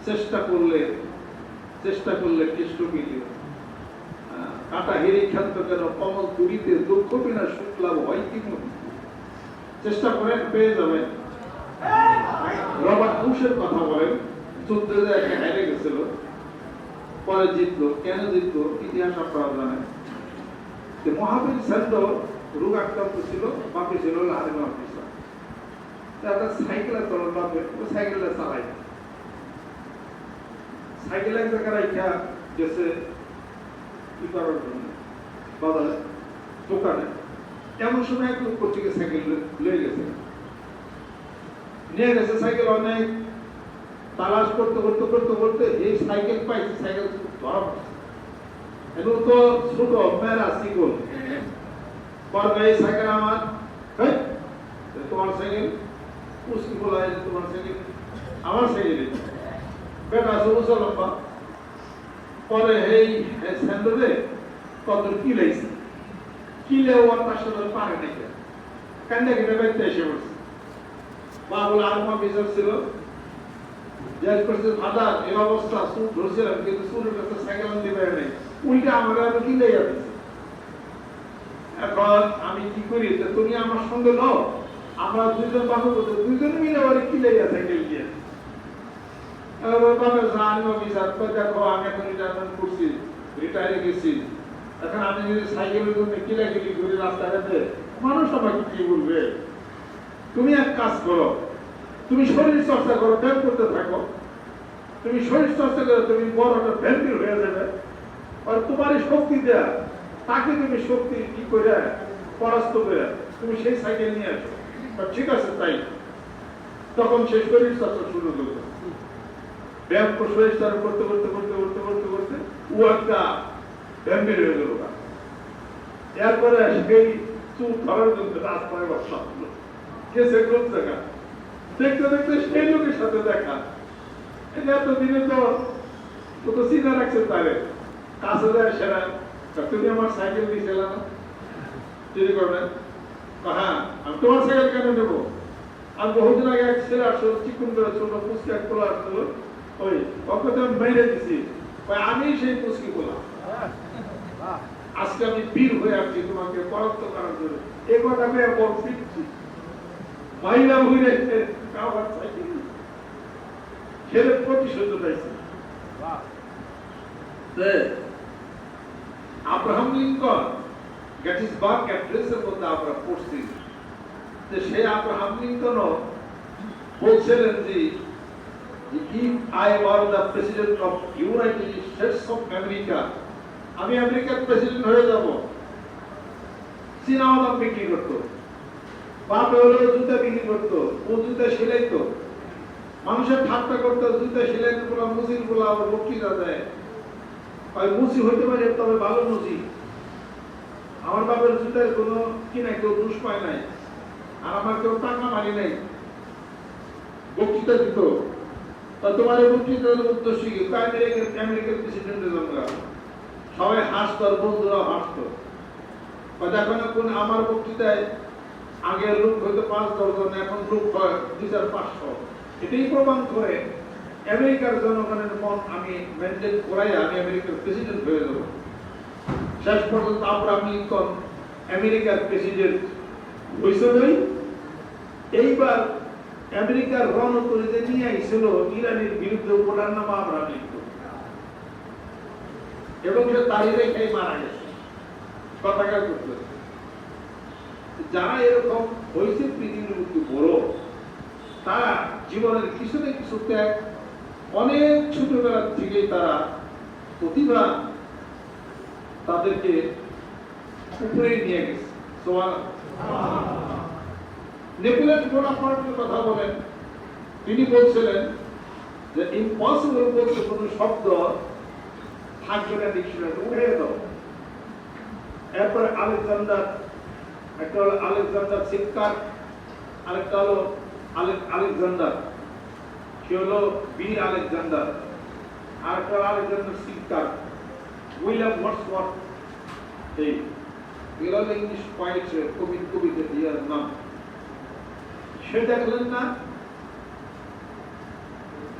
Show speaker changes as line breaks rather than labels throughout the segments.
চেষ্টা করলে কৃষ্ণ মিলিও, কাটা হেরি খ্যান্ত কেন কমল তুলিতে দুঃখ বিনা সুখ লাভ হয় কি মনে, চেষ্টা করেন পেয়ে যাবেন। রবার্ট বুশের কথা বলেন, যুদ্ধে একটা হেরে গেছিল, পরে জিতলো। কেন জিতলো ইতিহাস আপনারা জানেন। মহাবীর সেন্দ্র রোগ আক্রান্ত ছিল, বাকি ছিল আর্মি অফিসার। একটা সাইকেলে চলার বাপে সাইকেলে চালাই, সাইকেল এক জায়গায় রাখা গেছে কি করার জন্য বাজারে দোকানে। এমন সময় এক লোক করছে সাইকেল লয়ে গেছে, নিয়ে গেছে সাইকেল, অনেক তালাশ করতে করতে করতে করতে এই সাইকেল পাইছে, সাইকেল ধরা পড়ছে। এখন তো ছোট মেয়েরা শিকল পরে এই সাইকেল আমার, তোমার সাইকেল উসকি বলা, তোমার সাইকেল আমার সাইকেল বেটা সবুজ লম্বা। পরে এই স্যান্ডলে কত কিলাইছে, কিলে ওর পাশে পারে নাকি কান্দা কিনে বেঁধতে এসে পড়ছে। মা বলে আরমা বিচার ছিল, জিজ্ঞেস করছে ফাদার এই অবস্থা, চুল ধরছিলাম কিন্তু চুলের কাছে সাইকেল আনতে পারে নাই, উল্টা আমার আরো কিলাইয়া দিচ্ছে। এখন আমি কি করি, তুমি আমার সঙ্গে লো, আমরা দুইজন বাবু দুইজন মিলে ওর কিলাইয়া সাইকেল দিয়ে দেখো আমি এখন রিটায়ারমেন্ট করছি, রিটায়ারে গেছি, এখন আমি যদি সাইকেলের জন্য কিলাকিলি করি রাস্তাঘাটে, মানুষ আমাকে কি বলবে? তুমি এক কাজ করো, তুমি শরীর চর্চা করো, ব্যায়াম করতে থাকো, তুমি শরীর চর্চা করো, তুমি বড় একটা ভ্যাম্পির হয়ে যাবে। আর তোমারই শক্তি দেয়া, তাকে তুমি শক্তি কি করে পরাস্ত করে তুমি সেই সাইকেল নিয়ে আসো। ঠিক আছে তাই, তখন সেই শরীর চর্চা শুরু করবে, ব্যায়াম শরীর চর্চা করতে করতে করতে করতে করতে করতে ও একটা ভ্যাম্পির হয়ে গেল। এরপরে সেই চুল ধরার জন্য রাস্তায় বসা হলো, গেছে কোন জায়গা, দেখতে দেখতে সেই লোকের সাথে দেখা। এতদিনে তো চিন্তা রাখছে তারে, কাছে যায় সেরা, তুমি আমার সাইকেল দিয়েছিল না, চুরি করবেন? হ্যাঁ, আমি তোমার সাইকেল কেন নেবো? আমি বহুদিন আগে এক ছেলে আসলো, চিকুন করে ছোট পুষ্টি এক পোলা আসলো, ওই ওকে তো আমি মেরে দিছি, আমি সেই পুষ্টি পোলা। আজকে আমি বীর হয়ে আসছি তোমাকে পরাস্ত করার জন্য, এ কথা আমি বল শিখছি। মহিলা হইলে ছেলে প্রতিশোধ পাইছে। আব্রাহাম লিঙ্কন গেটিসবার্গ অ্যাড্রেসের মধ্যে আমরা পড়ছি যে সেই আব্রাহাম লিঙ্কনও বলছিলেন যে if I were the president of United States of America, আমি আমেরিকার প্রেসিডেন্ট হয়ে যাব। চীনা বাদাম বিক্রি করতো, বাপে হলো জুতা বিক্রি করতো, ও জুতা সেলাইতো, মানুষের ঠাট্টা করতো, জুতা সেলাইতো বলা মুসির বলা আবার বক্তৃতা দেয়, মুসি হইতে পারে তবে ভালো মুসি। আমার বাবার জুতার কোনো কিনা কেউ দোষ পায় নাই, আর আমার কেউ টাকা মারি নাই, বক্তৃতা দিত। তোমার বক্তৃতার উদ্দেশ্য কি? আমেরিকার প্রেসিডেন্টের জন্য সবাই হাসতো, আর বন্ধুরাও হাসতো। দেখো না কোন আমার বক্তৃতায় আগের লোক হয়তো 5-10 জন, এখন লোক হয় 2,500। এটাই প্রমাণ করে আমেরিকার জনগণের মন আমি মেনটেন করাই আমি আমেরিকার প্রেসিডেন্ট হয়ে যাব। শেষ পর্যন্ত আব্রাহাম লিঙ্কন আমেরিকার প্রেসিডেন্ট হয়েছিলই। এইবার আমেরিকার রণতরীতে নিয়ে আইছিল ইরানের বিরুদ্ধে, ওটার নাম আব্রাহাম লিঙ্কন, এবং সে তারই রেখাই মারা গেছে পতাকা করতে। যারা এরকম হয়েছে পৃথিবীর মধ্যে বড়, তারা জীবনের কিছু না কিছু ত্যাগ, অনেক ছোটবেলা থেকেই তারা প্রতিভা তাদেরকে উপরে নিয়ে গেছে। নেপোলিয়ন বোনাপার্টের কথা বলেন, তিনি বলছিলেন যে ইম্পসিবল বলতে কোনো শব্দ থাকবে না ডিকশনারি, উঠে দাও। এরপরে আলেকজান্ডার, একটা হলো আলেকজান্ডার সিক্কার, আরেকটা হলো আলেকজান্ডার, সে হলো বীর আলেকজান্ডার, আরেকটা আলেকজান্ডার সিক্কার, উইলিয়াম ওয়ার্ডসওয়ার্থ। এই এগুলো ইংলিশ পয়েট কবিতা দিয়ার নাম। সে দেখলেন না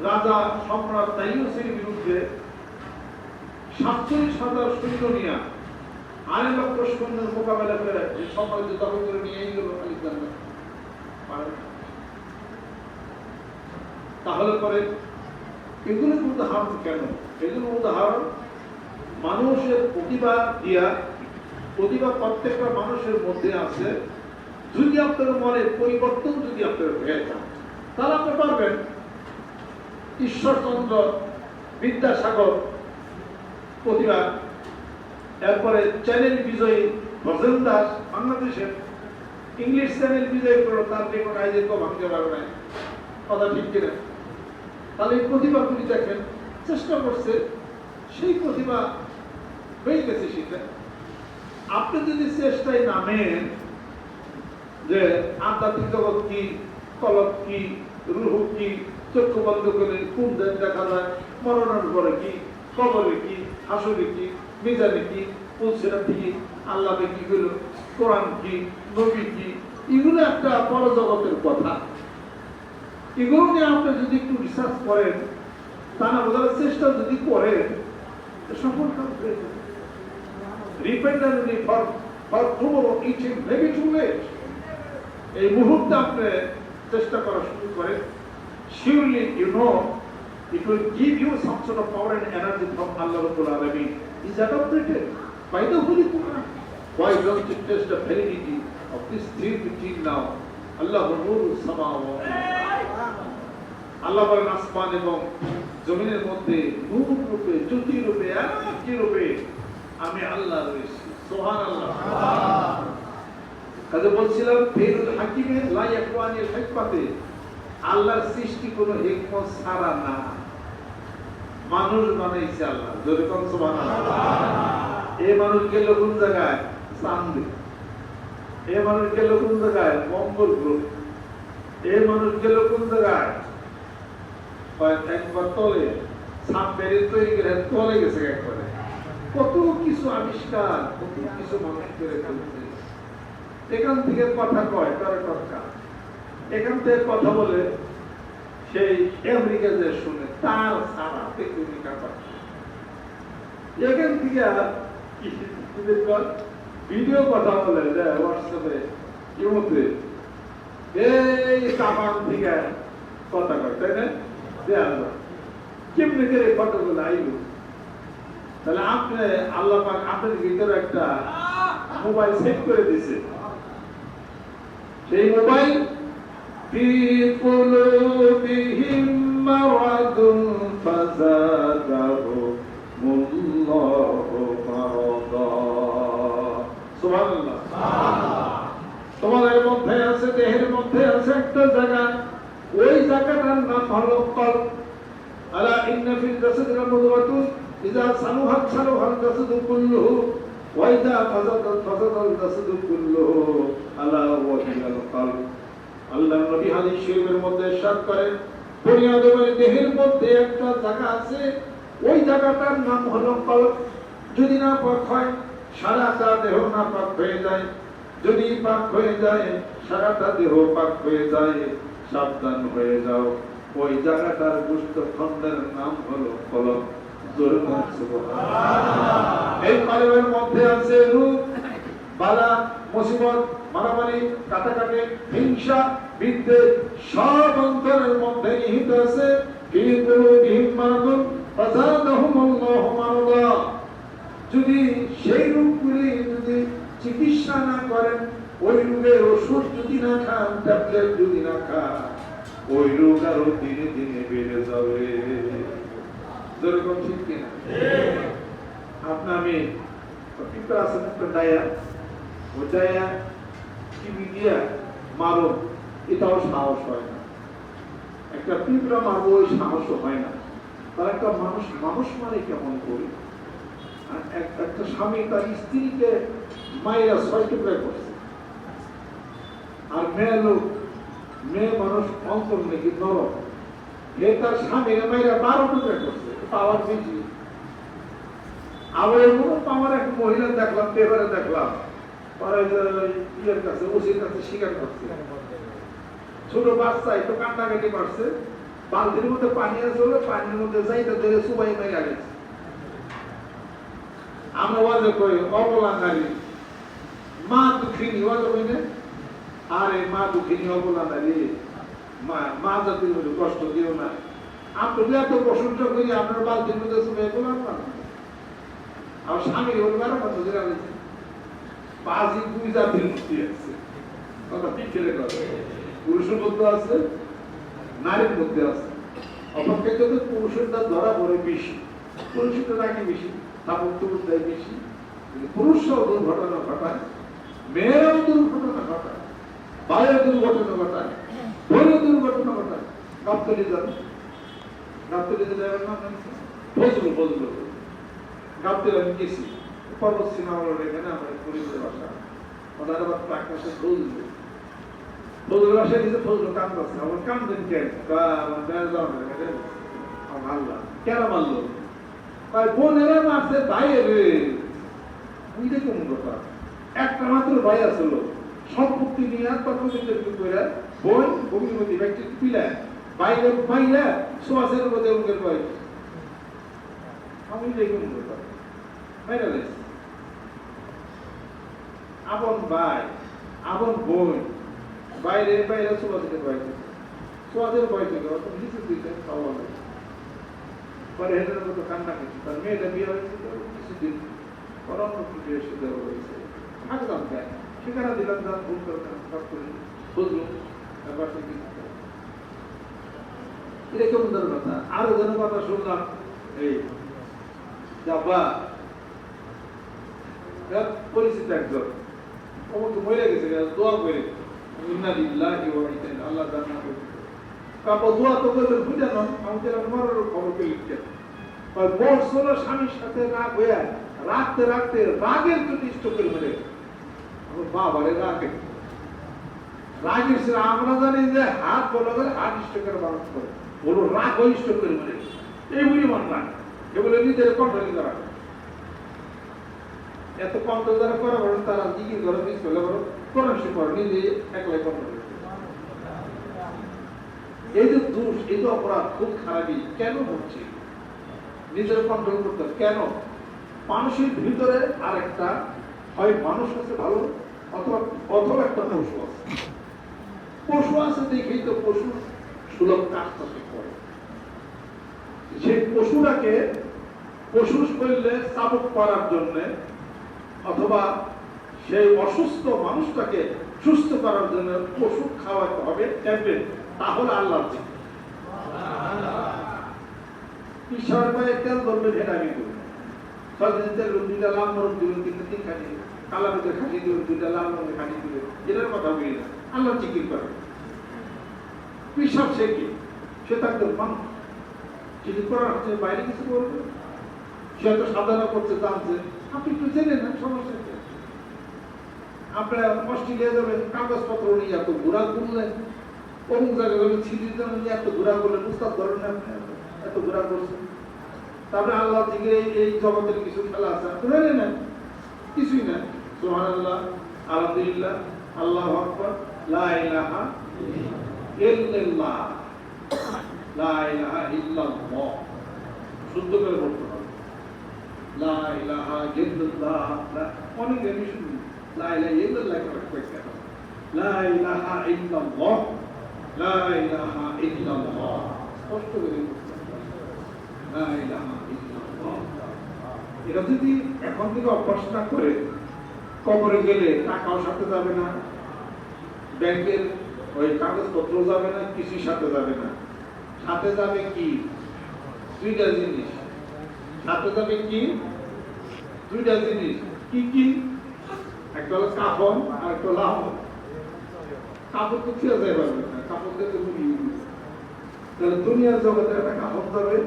রাজা সম্রাট দাইয়ুসের বিরুদ্ধে 47,000 সৈন্য নিয়ে 2.5 লক্ষ সৈন্যের মোকাবেলা করে এই সম্রাজ্য দখল করে নিয়ে গেল আলেকজান্ডার। তাহলে পরে এগুলো উদাহরণ কেন? এগুলো উদাহরণ মানুষের প্রতিভা দিয়া, প্রতিভা প্রত্যেকটা মানুষের মধ্যে আছে। যদি আপনার মনে পরিবর্তন যদি আপনার হয়ে যান, তাহলে আপনি পারবেন। ঈশ্বরচন্দ্র বিদ্যাসাগর প্রতিভা, এরপরে চ্যানেল বিজয়ী ভজন দাস বাংলাদেশের ইংলিশ চ্যানেল বিজয়ী করলো, তার রেকর্ড আইজে তো ভাঙতে পারবে না। কথা ঠিক কিনা? তাহলে এই প্রতিভাগুলি দেখেন, চেষ্টা করছে, সেই প্রতিভা হয়ে গেছে সেটা। আপনি যদি চেষ্টায় নামেন যে আধ্যাত্মিক জগৎ কি, কলব কি, রুহ কি, চক্ষু বন্ধ করে কোন দেশ দেখা যায়, মরণের পরে কি, কবরে কি, হাসরে কি, মিজানে কি, পুলসিরাত কি, আল্লাহ কি হলো, কোরআন কি, নবী কি, এগুলো একটা পরজগতের কথা। এগুলো নিয়ে আপনি যদি একটু রিসার্চ করেন, তা না বোঝার চেষ্টা যদি করেন, সফল কাজ হয়ে যাবে। Repentant for tomorrow each and maybe too late. এই মুহূর্তে আপনি চেষ্টা করা শুরু করেন, surely you know it will give you some sort of power and energy from Allah Rabbul Alamin. Is adopted by the Holy Quran. Why don't you test the validity of this thing between now? Allah Nuru Samawati. আল্লাহ বলেন আসমান এবং জমিনের মধ্যে নূর রূপে, জ্যোতি রূপে, একই রূপে আমি আল্লাহ রয়েছি। সুবহানাল্লাহ। কাজে বলছিলাম ফেরুল হাকিমের লা ইয়াকওয়ানিল হিকমাতে, আল্লাহর সৃষ্টি কোনো হিকমত ছাড়া না, মানুষ বানাইছে আল্লাহ। জোরে কোন সুবহানাল্লাহ। এই মানুষ গেল কোন জায়গায়? চাঁদে। এই মানুষ গেল কোন জায়গায়? মঙ্গল গ্রহে। এই মানুষ গেল কোন জায়গায়? একবার তলে সাপ বেরিয়ে তৈরি করে তলে গেছে একবারে। কত কিছু আবিষ্কার, কত কিছু মানুষ করে ফেলছে। এখান থেকে কথা কয় তারা টটকা, এখান থেকে কথা বলে সেই আমেরিকা যে শুনে তার সারা টেকনিকা পাচ্ছে। এখান থেকে ভিডিও কথা বলে যায় হোয়াটসঅ্যাপে, ইমোতে এই জাপান থেকে কথা কয়, তাই না? কেমনি করে ফটোগুলো আইলো? তাহলে আপনি আল্লাহ পাক আপনার ভিতরে একটা মোবাইল সেট করে দিয়েছে। সেই মোবাইল ফি কুলুবিহিম মারাদুন ফাযাদাহুমুল্লাহু মারাদা। সুবহানাল্লাহ। তোমাদের মধ্যে আছে, দেহের মধ্যে আছে একটা জায়গা, ওই জায়গাটার নাম হলো কলব। আলা ইন্না ফিল জাসাদি লামুদওয়াতুন ইযা সালুহাত সালুহাল জাসাদু কুল্লুহু ওয়া ইযা ফাসাদাত ফাসাদাল জাসাদু কুল্লুহু আলা ওয়া হিয়াল কলব। আল্লাহর নবী হাদিস শরীফের মধ্যে ইরশাদ করেন, বনি আদমের দেহের মধ্যে একটা জায়গা আছে, ওই জায়গাটার নাম হলো কলব। যদি না পাক হয় সারাটা দেহ না পাক হয়ে যায়, যদি পাক হয়ে যায় সারাটা দেহ পাক হয়ে যায়। সাবধান হয়ে যাও, ওই জায়গাটার গুস্ত খন্ডের নাম হলো কলব। জোরে বলুন সুবহানাল্লাহ। এই কলবের মধ্যে আছে রূপ, বালা, মুসিবত, মারামারি, কাটাকাটি, হিংসা, বিদ্বেষ, সব অন্তরের মধ্যে নিহিত আছে। ফি কুলুবিহিম মারাদুন ফাযাদাহুমুল্লাহু মারাদা। যদি সেই রূপগুলি যদি চিকিৎসা না করেন, ওই রোগের ওষুধ যদি না খান, ট্যাবলেট যদি না খান, ওই রোগ আরো দিনে দিনে বেড়ে যাবে। যেরকম ঠিক কিনা? আপনার আমি পিঁপড়া আছে একটা ডায়া, ওই ডায়া টিভি দিয়া মারো, এটাও সাহস হয় না। একটা পিঁপড়া মারবো, ওই সাহসও হয় না। তার একটা মানুষ মানুষ মানে কেমন করে? একটা স্বামী তার স্ত্রীকে মায়েরা 6 টুকরা করছে, আর মেয়ে মানুষ অন্তর নাকি নরম, এ তার স্বামীরা মায়েরা 12 টুকরা করছে, পাওয়ার বেশি। আবার আমার এক মহিলা দেখলাম, পেপারে দেখলাম, ইয়ের কাছে, ওসির কাছে স্বীকার করছে, ছোট বাচ্চা একটু কান্নাকাটি করছে, বালতির মধ্যে পানি আছে বলে পানির মধ্যে যাইতে ধরে সুবাই মেরে গেছে। আমরা ওয়াজে কই অবলাঙ্গারি মা দুঃখিনী ওয়াজে কই না, আরে মা দুঃখিনী অবলাঙ্গারি মা জাতির মধ্যে কষ্ট দিও না। আপনি এত প্রশংসা করি আপনার বালতির মধ্যে সুবাই বলার না। আর স্বামী বলবার কথা ধরে আছে পাঁচই দুই জাতির মধ্যে আছে, কথা ঠিক ছেলে কথা, পুরুষের মধ্যে আছে নারীর মধ্যে আছে। অপেক্ষা পুরুষের দাঁত ধরা পড়ে বেশি, পুরুষের নাকি বেশি, তাপত্র দেয় বেশি, পুরুষরাও দুর্ঘটনা ঘটায়, মেয়েরাও দুর্ঘটনা ঘটায়, বাইরে দুর্ঘটনা ঘটায়, বইও দুর্ঘটনা ঘটায়। গাবতলি যান, গাবতলি যাবেন না ফজলু ফজলু গাবতলি আমি গেছি পর্বত সিনেমা এখানে আমার পরিবারের বাসা, ওনার আবার প্রাকৃতিক ফজলু ফজলুর বাসায় গেছে, ফজলু কান্দছে, আমার কান্দেন কেন? আমার বেড়া যাওয়া আমার আল্লাহ কেন মারলো? বোনেরা মারছে ভাইয়েরে, বুঝতে কোন কথা? একটা মাত্র ভাই আসলো, সম্পত্তি নিয়ে করে বোন ভূমিমতি ব্যক্তি পিলা বাইরে পাইলা সোয়াশের মধ্যে উনকের ভাই আমি দেখুন কথা আপন ভাই আপন বোন বাইরে বাইরে সোয়াশের ভাই সোয়াশের ভাই থেকে অত কিছু দিতে খাওয়া লাগে। পরে হেঁটে মতো কান্না করছে, তার মেয়েটা বিয়ে হয়েছে কিছুদিন অরণ্য পুজো এসে দেওয়া হয়েছে, থাকলাম কেন সেখানে দিলাম যান ভুল করতাম বুঝলো ব্যাপার থেকে এটা কেমন ধরনের কথা। আরো যেন কথা শুনলাম এই যাবা পরিচিত একজন অমুক মরে গেছে দোয়া করে আল্লাহ জান্নাত তারপর দোয়া তো করবেন বুঝানো আমাদের মরার খবর পেয়ে লিখতেন বছর স্বামীর সাথে রাগ হয়ে রাখতে রাখতে রাগের জন্য ইষ্ট করে মেরে বাবারে রাগে রাগের ছিল আমরা জানি যে হাত বলা করে হাত ইষ্ট করে বারণ করে বলো রাগ ইষ্ট করে মেরে এই পরিমাণ রাগ এগুলো নিজের কন্ট্রোলিং করা এত কন্ট্রোল যারা করা বলেন তারা জিগির ঘরে মিস করলে বলো কোরআন শিখ করে নিজে একলাই কন্ট্রোল এই যে দোষ এই যে অপরাধ খুব খারাপই কেন হচ্ছে নিজের কন্ট্রোল করতে কেন? মানুষের ভিতরে আরেকটা হয় মানুষ আছে ভালো অথবা অথবা একটা পশু আছে, পশু আছে দেখেই তো পশু সুলভ কাজটা করে, সেই পশুটাকে পশু শরীরে চাবুক করার জন্য অথবা সেই অসুস্থ মানুষটাকে সুস্থ করার জন্য পশু খাওয়াতে হবে ট্যাবলেট, তাহলে আল্লাহ ঈশ্বর পায়ে তেল ধরবে ভেটামি করবে সবদিন তেল দুইটা লাল মরম দিবেন কিন্তু তিন খানি কালা মধ্যে খাটি দিবেন দুইটা লাল মধ্যে খাটি দিবেন এটার কথা বলি না আল্লাহ জিকির করে পিসাব সে কি সে থাকতে মানুষ জিকির করার হচ্ছে বাইরে কিছু করবে সে হয়তো সাধনা করতে জানছে আপনি একটু জেনে নেন সমস্যা কি আপনার অস্ট্রেলিয়া যাবেন কাগজপত্র নিয়ে এত ঘোরা করলেন অমুক জায়গায় যাবেন ছিটির জন্য নিয়ে এত ঘোরা করলেন উস্তাদ ধরেন না আপনি এত ঘোরা করছেন তারপরে আল্লাহ থেকে এই জগতের কিছু খেলা আছে আপনি জানেন না কিছুই না সুবহানাল্লাহ আলহামদুলিল্লাহ আল্লাহু আকবার লা ইলাহা ইল্লাল্লাহ লা ইলাহা ইল্লাল্লাহ শুদ্ধ করে বলতে হবে লা ইলাহা ইল্লাল্লাহ অনেক জানি শুনুন লা ইলাহা ইল্লাল্লাহ করে লা ইলাহা ইল্লাল্লাহ লা ইলাহা ইল্লাল্লাহ কষ্ট করে লা ইলাহা ইল্লাল্লাহ এটা যদি এখন থেকে অভ্যাস না করে কবরে গেলে টাকাও সাথে যাবে না ব্যাংকের ওই কাগজপত্র যাবে না কিছুর সাথে যাবে না সাথে যাবে কি দুইটা জিনিস সাথে যাবে কি দুইটা জিনিস কি কি একটা হলো কাফন আর একটা লাভ কাপড় তো ছেড়ে যায় পারবে না কাপড় দিয়ে তো তাহলে দুনিয়ার জগতে একটা কাপড় যাবে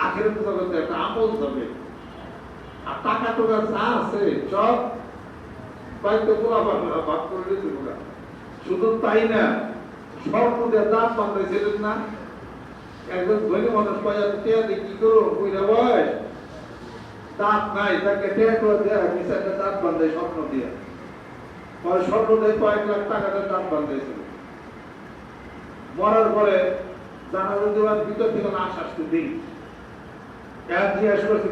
আখেরাত জগতে একটা আমল যাবে আর টাকা টোকা যা আছে সব বাড়িতে পোলা বান্ধবরা ভাগ করে দিয়েছে ওরা শুধু তাই না স্বর্ণ দিয়ে দাঁত বান্ধাইছিলেন না একজন ধনী মানুষ পয়সা টেয়া দিয়ে কি করো কইরা বয় দাঁত নাই তাকে টেয়া করে দেয়া মিশাইতে দাঁত বান্ধাই স্বর্ণ দিয়ে পরে স্বর্ণ দিয়ে কয়েক লাখ টাকা দিয়ে দাঁত বান্ধাইছিল মরার পরে জানাজা দেওয়ার ভিতর থেকে লাশ আসতে দিই জিজ্ঞাসা করছি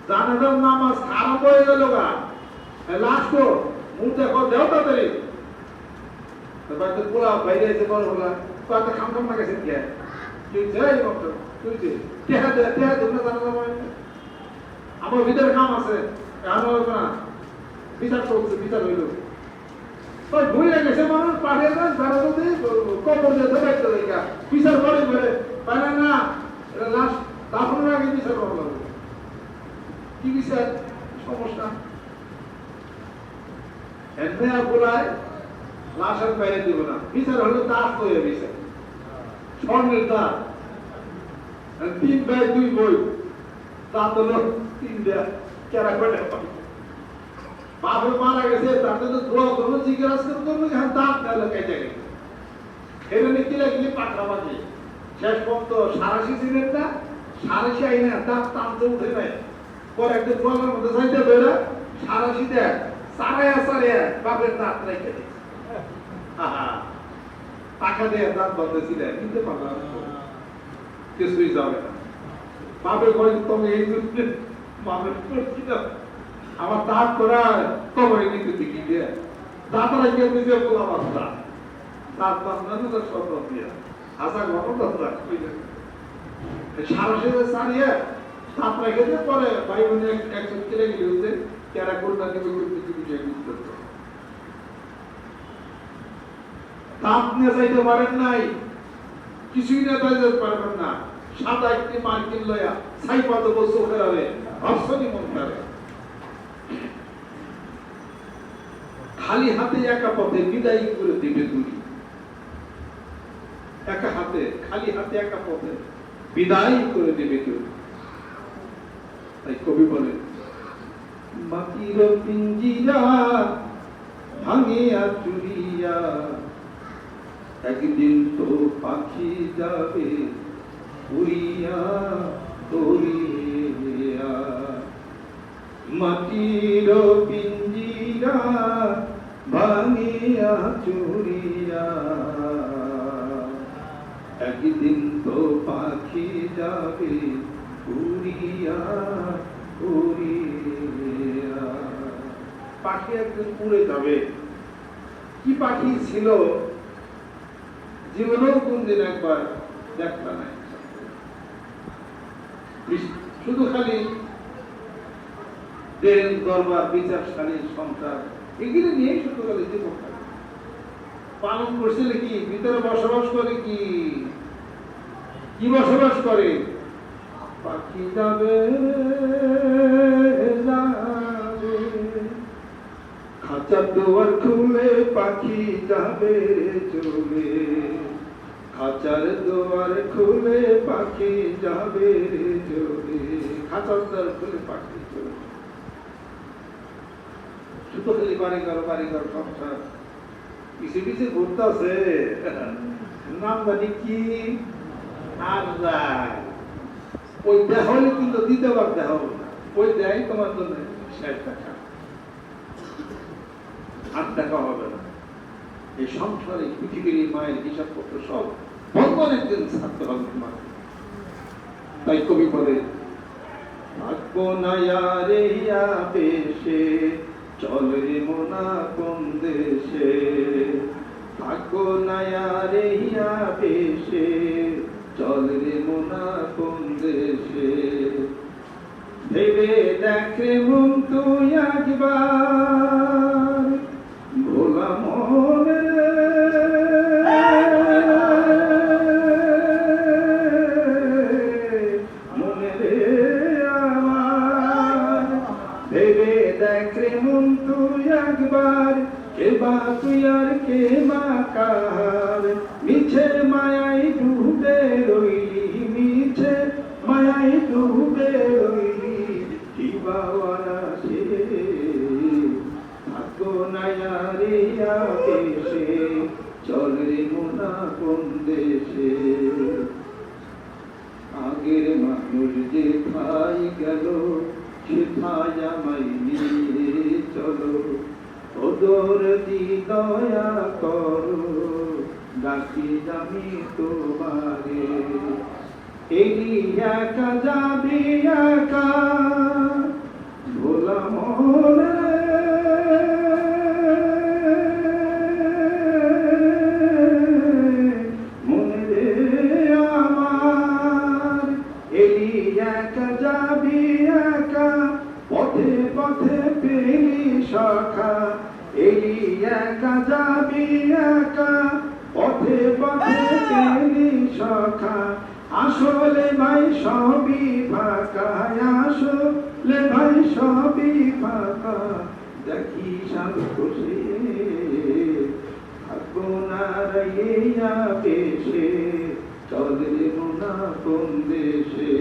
জানাজার নামাজ খারাপ হয়ে গেল গা লাশ তো মুখ দেখো দেও তাড়াতাড়ি বাড়িতে পোলা বাইরে এসে বড় বলা তো খাম খাম না গেছে কে তুই যাই বক্ত তুই যে টেহা দে না জানাজা আমার ভিতরে কাম আছে আমার না বিচার চলছে বিচার হইল ওই ভুলে গেছে মানুষ পাঠিয়ে দেন যারা যদি কবর দিয়ে ধরাইতে দেখা বিচার করে করে পারে না এটা লাশ দাফনের আগে বিচার করা লাগবে কি বিচার সমস্যা এমনি আর বলায় লাশ আর বাইরে দিব না বিচার হলো দাস হয়ে বিচার স্বর্ণের দাস 3 ভাই 2 বই দাঁত হলো 3টা কেরা করে বাপে মারা গেছে তাতে তো দোয়া করবো জিজ্ঞাসা করবো হ্যাঁ দাঁত গেল কেটে গেছে এখানে কিলে পাকড়া বাকি শেষ পর্যন্ত 86 দিনের না 86 আইনা দাঁত টানতে উঠে নাই পরে একদিন বলার মধ্যে যাইতে বেড়া 86 দেয় সারায়া বাপের দাঁত রেখে দিচ্ছে টাকা দিয়ে দাঁত বন্ধেছিল কিনতে পারলাম কিছুই যাবে না বাপের ঘরে তুমি এই মানুষ করছি না আমার দাঁত করা কবরে নিতে দেখি দিয়ে দাঁত রাখিয়ে দিতে বলা বাচ্চা দাঁত বাঁধানো তো সব দিয়ে আশা ঘটনা সারসে সারিয়ে দাঁত রেখে দিয়ে পরে ভাই বোনে একজন কেটে গেলে হচ্ছে কেরা করতে দেবে কিছু বিষয় বুঝতে দাঁত নিয়ে যাইতে পারেন নাই কিছুই না যাইতে পারবেন না সাদা একটি মার্কিন লয়া সাইপা দেবো চোখের আরে হর্ষণী মন করে খালি হাতে একা পথে বিদায় করে দিবে তুমি একা হাতে খালি হাতে একা পথে বিদায় করে দিবে তুমি তাই কবি বলেন মাটির পিঞ্জিরা ভাঙিয়া চুরিয়া একদিন তো পাখি যাবে উড়িয়া দৌড়িয়া মাটির পিঞ্জিরা ভাঙিয়া চুরিয়া একদিন তো পাখি যাবে উড়িয়া উড়িয়া পাখি একদিন উড়ে যাবে কি পাখি ছিল জীবনেও কোনদিন একবার দেখা নাই শুধু খালি দেশ দরবার বিচারশালী সংসার এগুলো নিয়েই শুধু খালি জীবন পালন করছিল কি ভিতরে বসবাস করে কি বসবাস করে পাখি যাবে খাঁচার দুয়ার খুলে পাখি যাবে চলে খাঁচার দুয়ার খুলে পাখি যাবে চলে খাঁচার দুয়ার খুলে পাখি চলে শুধু খালি বাড়িঘর সংসার পিছে পিছে ঘুরতেছে নাম জানি কি আর ওই দেহ হলে কিন্তু দ্বিতীয়বার দেহ হবে না ওই দেয় তোমার জন্য শেষ দেখা আর দেখা হবে না এই সংসারে পৃথিবীর মায়ের হিসাবপত্র সব বন্ধনের দিন ছাড়তে হবে তোমার তাই কবি বলে থাকবো না রে বেশে চল রে মোনা কোন দেশে থাকবো না রে বেশে চল রে মোনা কোন দেশে ভেবে দেখ মন তুই একবার ভোলা মনে মনে রে আমার ভেবে দেখ মন তুই একবার কে বা তুই আর কে মা কার মিছে মায়াই ডুবে রইলি মিছে মায়াই ডুবে রইলি কি বাওয়ারা সে থাকো না রে দেশে চল রে মোনা কোন দেশে আগের মানুষ যে খাই গেল সে খায় আমায় নিয়ে চলো ওদর দি দয়া করো
ডাকি আমি তোমারে, এলি একা যাবি একা ভোলা মনে, মনে রে আমার, এলি একা যাবি একা পথে পথে পেলি সখা, এলি একা যাবি একা পথে পথে পেলি সখা, আসলে ভাই সবই ফাঁকা, আসলে ভাই সবই ফাঁকা, দেখি সাল খুশি থাকবো না রাইয়া পেশে, চলে মোনা কোন দেশে,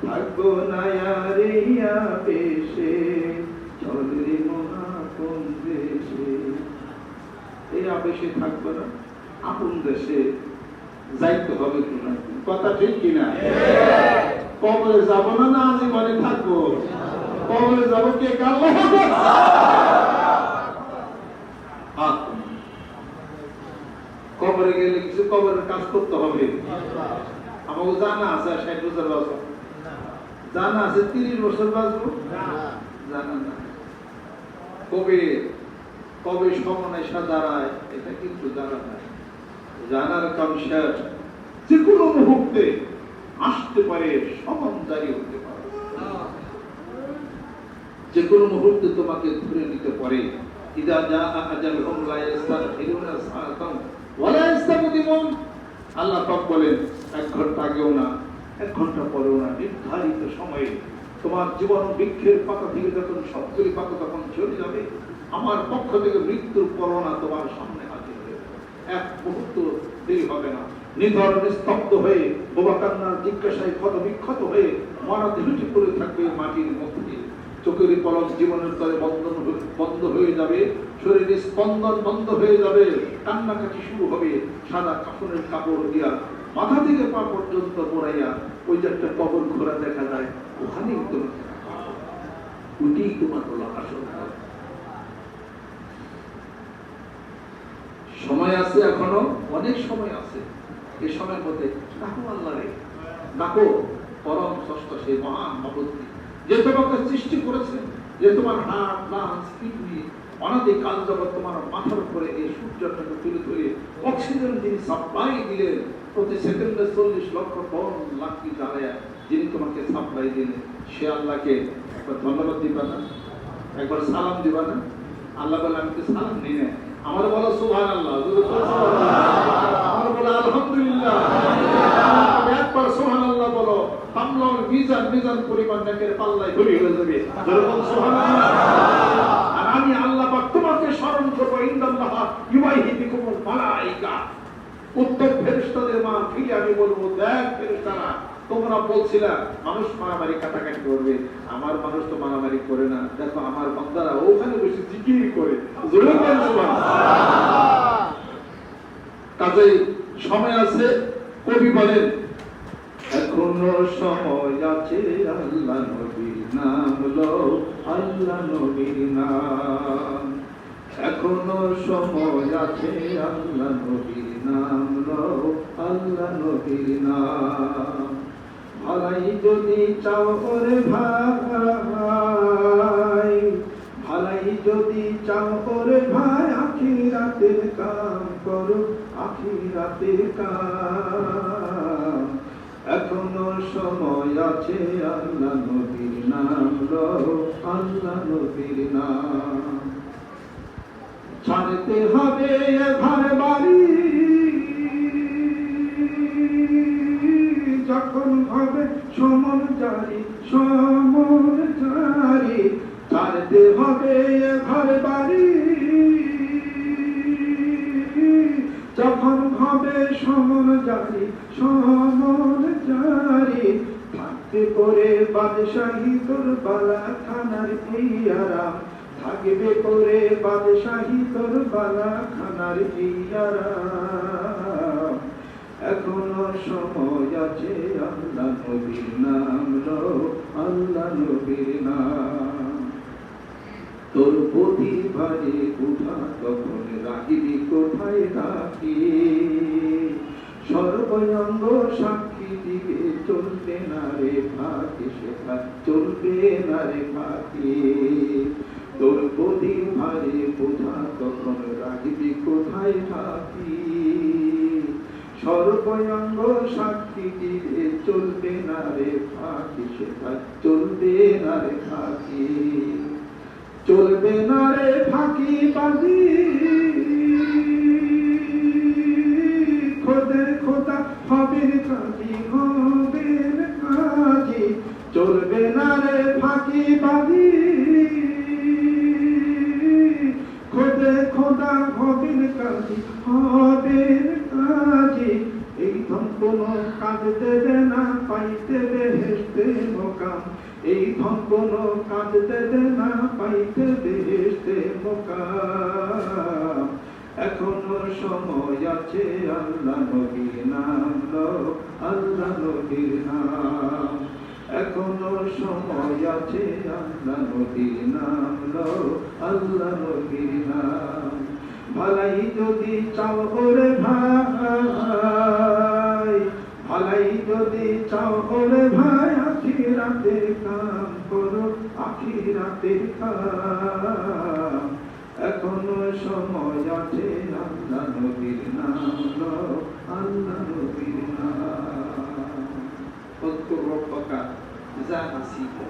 থাকবো না রিয়া পেশে, চলে মোনা কোন দেশে। এই আবেশে থাকবো না, আপন দেশে যাইতে হবে কিনা, কথা ঠিক কিনা? কবরে যাব না, না জীবনে থাকবো? কবরে যাব কে? কবরে গেলে কিছু কবরের কাজ করতে হবে। আমাকে জানা আছে 60 বছর বাঁচবো, জানা আছে 30 বছর বাঁচবো, জানা না কবে কবে সময় দাঁড়ায় এটা কিন্তু জানা নাই। জানার কাম শেষ, যে কোনো মুহূর্তে আসতে পারে, সমন জারি হতে পারে, যে কোনো মুহূর্তে তোমাকে ধরে নিতে পারে। ইদা জা আজালহুম লা ইস্তাখিরুনা সাআতান ওয়া লা ইস্তাকদিমুন। আল্লাহ পাক বলেন 1 ঘন্টা আগেও না 1 ঘন্টা পরেও না, নির্ধারিত সময়ে তোমার জীবন বৃক্ষের পাতা থেকে যখন সবগুলি পাতা তখন ঝরে যাবে, আমার পক্ষ থেকে মৃত্যুর পরোয়ানা তোমার সামনে হাজির হয়ে যাবে। 1 মুহূর্ত দেরি হবে না। নিধন স্তব্ধ হয়ে বোবা কান্নার জিজ্ঞাসায় ক্ষত বিক্ষত হয়ে মরা দেহটি পড়ে থাকবে মাটির মধ্যে। চোখের পলক জীবনের তলে বন্ধ হয়ে যাবে, শরীরে স্পন্দন বন্ধ হয়ে যাবে, কান্নাকাটি শুরু হবে। সাদা কাফনের কাপড় দিয়া মাথা থেকে পা পর্যন্ত মোড়াইয়া ওই যে একটা কবর ঘোরা দেখা যায়, ওখানেই তোমাকে রাখা হবে। ওইটি তোমার হলো আসল। সময় আছে, এখনো অনেক সময় আছে। এই সময়ের মধ্যে ডাকো আল্লাহ রে, ডাকো পরম ষষ্ঠ সেই মহান মাবুদকে, যে তোমাকে সৃষ্টি করেছে, যে তোমার হার্ট, লাংস, কিডনি অনাদি কাল জগৎ তোমার মাথার উপরে এই সূর্যটাকে তুলে ধরে অক্সিজেন যিনি সাপ্লাই দিলেন, প্রতি সেকেন্ডে 40 লক্ষ টন লাখি জ্বালায় যিনি তোমাকে সাপ্লাই দিলেন, সে আল্লাহকে একবার ধন্যবাদ দিবা না? একবার সালাম দিবা না? আল্লাহ বলে আমি তো সালাম নিই না, আমার বলো সুবহানাল্লাহ, আমার বলো আলহামদুলিল্লাহ, একবার সুবহানাল্লাহ বলো, তামলাল মিজান মিজান পরিমাণ নেকের পাল্লায় ভরি হয়ে যাবে। যখন সুবহানাল্লাহ, আর আমি আল্লাহ পাক তোমাকে স্মরণ করব, ইন্নাল্লাহ ইউবাইহি বিকুমুল মালাইকা, উত্তম ফেরেশতাদের মা ফিরে আমি বলবো, দেখ ফেরেশতারা, তোমরা বলছিলা মানুষ মারামারি কাটাকাটি করবে, আমার মানুষ তো মারামারি করে না, দেখো আমার বান্দারা ওখানে বসে জিকির করে। জোরে বলেন সুবহানাল্লাহ। কাজেই সময় আছে। কবি বলেন এখনো সময় আছে, আল্লাহ নবীর নাম লও, আল্লাহ নবীর নাম, এখনো সময় আছে, আল্লাহ নবীর নাম লও, আল্লাহ নবীর নাম। ভালাই যদি চাও ওরে ভাই, ভালাই যদি চাও ওরে ভাই, আখিরাতের কাম করো, আখিরাতের কাম, এখনো সময় আছে, আল্লাহ নবীর নাম লও, আল্লাহ নবীর নাম। ছাড়তে হবে ঘর বাড়ি, যখন হবে সমন জারি, সমন জারি, ছাড়তে হবে ঘর বাড়ি, যখন হবে সমন জারি, সমন জারি, থাকতে করে বাদশাহী তোর বালা খানার এই আরাম, থাকবে করে বাদশাহী তোর বালা খানার এই আরাম, এখনো সময় আছে, আল্লাহ নবীর নাম লও, আল্লাহ নবীর নাম। তোর প্রতিভারে উঠা তখন রাখিবি কোথায় রাখি, সর্বঙ্গ সাক্ষী দিবে চলবে না রে ফাঁকি, সেটা চলবে না রে ফাঁকি। তোর প্রতিভারে উঠা তখন রাখিবি কোথায় রাখি, সর্বঙ্গ সাক্ষী দিবে চলবে না রে ফাঁকি, সেটা চলবে না রে ফাঁকি। চলবে না রে ফাঁকি বাজি, খোদে খোদা হবের কাজী হবের কাজী। চলবে না রে ফাঁকি বাজি, খোদে খোদা হবের কাজী হবের কাজী। এই ধন কোনো কাজ দেবে না পাইতে বেহেশতে মোকাম, এই ধন কোনো কাজ দেবে না পাইতে বেহেশতে মোকাম। এখনো সময় আছে আল্লাহ নবীর নাম লও, আল্লাহ নবীর নাম। এখনো সময় আছে আল্লাহ নবীর নাম লও, আল্লাহ নবীর নাম। ভালাই যদি চাও ওরে ভাই, ভালাই যদি চাও ওরে ভাই, আখিরাতের কাম করো, আখিরাতের কাম। এখনো সময় আছে আল্লাহ নবীর নাম লও, আল্লাহ নবীর নাম। উযকুর রাব্বাকা ইযা নাসিতা,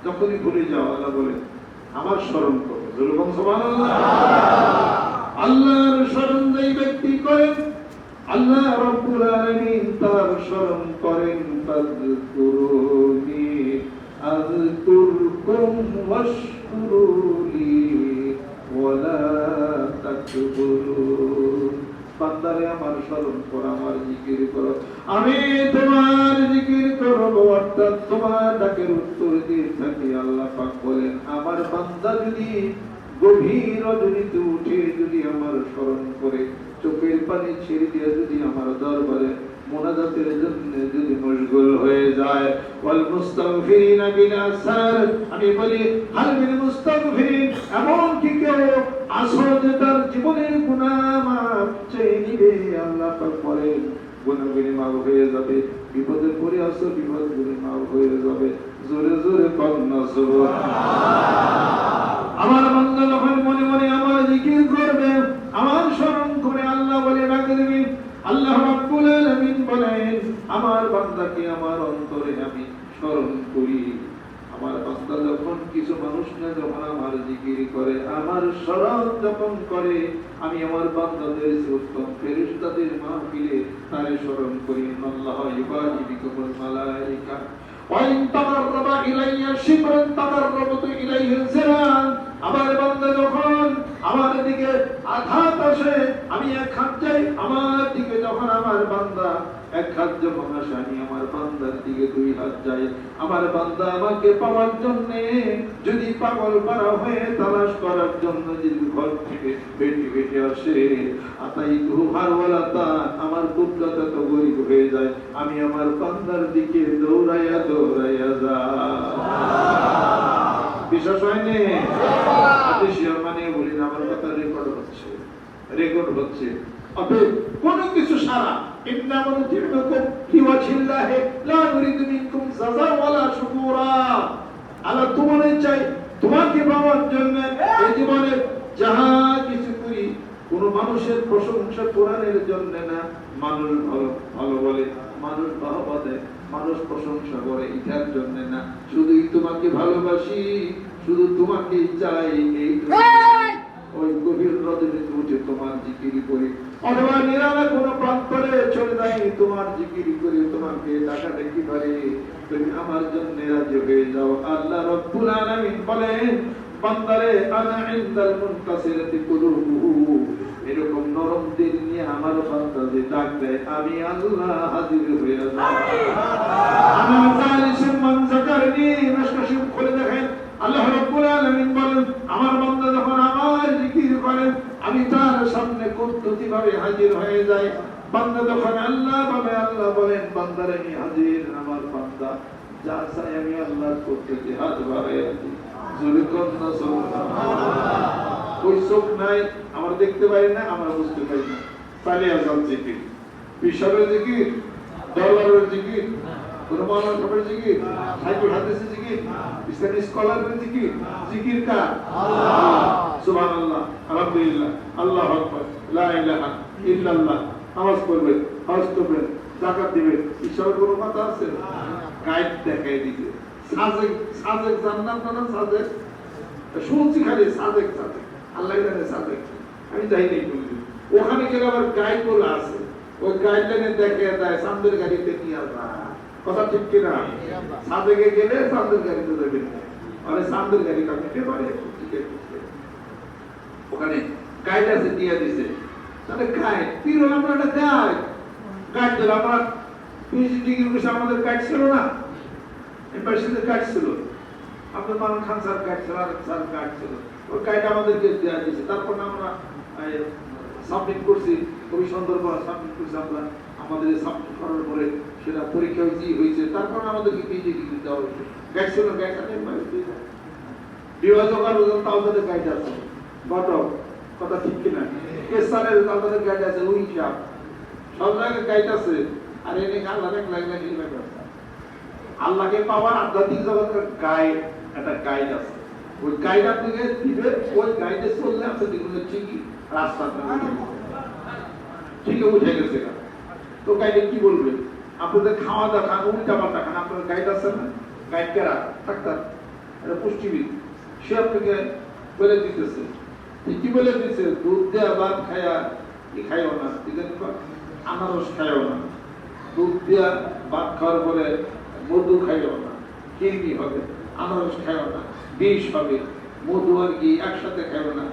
যখনই ভুলে যাও আল্লাহ বলে আমার স্মরণ করো। জোরে বলুন সুবহানাল্লাহ। আল্লাহর স্মরণ যেই ব্যক্তি করেন আল্লাহ রাব্বুল আলামিন তার স্মরণ করেন। ফাযকুরুনি আযকুরকুম ওয়াশকুরুলি ওয়ালা তাকফুরুন। বান্দারে আমার স্মরণ করো, আমার জিকির করো, আমি তোমার জিকির করব, অর্থাৎ তোমার ডাকের উত্তর দিয়ে থাকি। আল্লাহ পাক বলেন আমার বান্দা যদি গভীর রজনীতে উঠে যদি আমার স্মরণ করে, চোখের পানি ছেড়ে দিয়ে যদি আমার দরবারে মোনাজাতের জন্য যদি মশগুল হয়ে যায়, ওয়াল মুস্তাগফিরিনা বিল আসহার, আমি বলি হাল বিল মুস্তাগফিরিন, এমন কি কেউ আসো যে তার জীবনের গুনাহ মাফ চেয়ে নিবে? আল্লাহ পাক বলেন গুনাহগুলি মাফ হয়ে যাবে। বিপদে পড়ে আসো, বিপদগুলি মাফ হয়ে যাবে। জোরে জোরে কন্যা সুবহানাল্লাহ। আমার বান্দা যখন মনে মনে আমার জিকির করবে, আমার স্মরণ করে আল্লাহ বলে ডাকে দিবি। আল্লাহ রাব্বুল আলামিন বলেন আমার বান্দাকে আমার অন্তরে আমি স্মরণ করি। আমার বান্দা যখন কিছু মানুষ না যখন আমার জিকির করে, আমার স্মরণ যখন করে, আমি আমার বান্দাদের উত্তম ফেরেশতাদের মাহফিলে তারে স্মরণ করি। আল্লাহ ইবাদি বিকুমুল মালাইকা ওয়াইন তাকাররাবা ইলাইয়া শিবরান তাকাররাবতু ইলাইহি জিরান। আমার বান্দা যখন আমার দিকে আঘাত আসে, আমি এক হাত যাই আমার দিকে, যখন আমার বান্দা এক হাত যখন আসে, আমি আমার বান্দার দিকে দুই হাত যাই। আমার বান্দা আমাকে পাওয়ার জন্য যদি পাগল করা হয়ে তালাশ করার জন্য যদি ঘর থেকে বেটি বেটি আসে, আতাই ঘুমার ওয়ালাতা, আমার কুদরত তো গরিব হয়ে যায়, আমি আমার বান্দার দিকে দৌড়াইয়া দৌড়াইয়া যাই। বিশ্বাস হয়নি? মানে বলি না, আমার কথা রেকর্ড হচ্ছে, রেকর্ড হচ্ছে। অতএব কোন কিছু সারা ইন্নামাল জিন্নাতুম লিওয়াজিল্লাহি লা নুরিদু মিনকুম জাযা ওয়ালা শুকুরা। আল্লাহ তোমাদের চাই তোমাকে পাওয়ার জন্য এই জীবনে যাহা কিছু করি কোন মানুষের প্রশংসা কোরআনের জন্য না। মানুষ ভালো ভালো বলে, মানুষ বাহবা দেয়, মানুষ প্রশংসা করে, এটার জন্য না। শুধুই তোমাকে ভালোবাসি, শুধু তোমাকে চাই, এই ওই গভীর রজনীতে উঠে তোমার জিকির করি, অথবা নিরালা কোনো প্রান্তরে চলে যাই তোমার জিকির করি, তোমাকে ডাকা দেখি পারে, তুমি আমার জন্য রাজি হয়ে যাও। আল্লাহ রাব্বুল আলামিন বলেন বান্দারে আনা ইনদাল মুনকাসিরাতি কুলুবুহু, এরকম নরম দিল নিয়ে আমার বান্দা যে ডাক দেয়, আমি আল্লাহ হাজির হয়ে যাই। আমি জালিসুম মান যাকারনি, মেশকাশিম খুলে দেখেন আল্লাহ রাব্বুল আলামিন বলেন আমার বান্দা যখন আমার জিকির করে, আমি তার সামনে কুদরতিভাবে হাজির হয়ে যাই। বান্দা যখন আল্লাহ বলে, আল্লাহ বলেন বান্দারে আমি হাজির। আমার বান্দা যা চাই আমি আল্লাহ করতেছি, হাত বাড়াই আছি, জোরে কর না সুবহানাল্লাহ। ওই চোখ নাই, আমরা দেখতে পারি না, আমরা বুঝতে পারি না। চালিয়ে যান জিকির, পিসাবের জিকির, দরবারের জিকির, রহমানুল কবির জিকির, সাইকুল হাদিসের জিকির, ইসলামী স্কলারের জিকির, জিকির কার? আল্লাহ। সুবহানাল্লাহ, আলহামদুলিল্লাহ, আল্লাহু আকবার, লা ইলাহা ইল্লাল্লাহ। নামাজ পড়বেন, হজ করবেন, যাকাত দিবেন, ঈশ্বরের কোনো কথা আছে? গাইড দেখাই দিবে। সাজেক সাজেক জান্নাত না, সাজেক শুনছি খালি সাজেক সাজেক, আল্লাহ জানে সাজেক, আমি যাই নাই বলি। ওখানে গেলে আবার গাইড বলে আছে, ওই গাইডলাইনে দেখে দেয় চাঁদের গাড়িতে নিয়ে আসবা। কথা ঠিক কিনা? সাজেকে গেলে চাঁদের গাড়িতে যাবেন, মানে চাঁদের গাড়ি কাটতে পারে ওখানে গাইড আছে দিয়ে দিছে। তাহলে গাইড পীর হলাম একটা গাইড, গাইড দিল। আমরা পিএইচডি ডিগ্রি বসে আমাদের গাইড ছিল না, এমবাসিদের গাইড ছিল, আব্দুল মান্নান খান স্যার গাইড ছিল, আর স্যার গাইড ছিল। ওই গাইড আমাদেরকে দেওয়া দিয়েছে। তারপর আমরা সাবমিট করছি, খুবই সুন্দর করে সাবমিট করছি আমরা। আমাদের সাবমিট করার পরে সেটা পরীক্ষা হয়েছে, তারপর আমাদেরকে পিএইচডি ডিগ্রি দেওয়া হয়েছে। গাইড ছিল, গাইড আছে বিভাগ তাও তাদের গাইড আছে। ঘটক, কথা ঠিক কিনা? কেসারের তাদের গাইড আছে, ওই হিসাব সব জায়গায় গাইড আছে। আর এনে আল্লাহ আল্লাহকে পাওয়ার আধ্যাত্মিক জগতের গাইড, একটা গাইড আছে। ওই গাইড আপনাকে দিবে, ওই গাইডে চললে আপনি দেখবেন ঠিকই রাস্তা ঠিকই উঠে গেছে। তো গাইডে কি বলবে? আপনাদের খাওয়া দাওয়া খান, উল্টা পাল্টা খান, আপনার গাইড আছে না? গাইড কেরা? ডাক্তার, একটা পুষ্টিবিদ, সে আপনাকে বলে দিতেছে। কি বলে দিচ্ছে? দুধ দেয়া ভাত খায়া খাইও না, আনারস খাইও না, দুধ দেয়া ভাত খাওয়ার পরে মধু খাইও না, কৃমি হবে, আনারস খাইও না, বিষ হবে, মধু আর ঘি একসাথে খাইও না,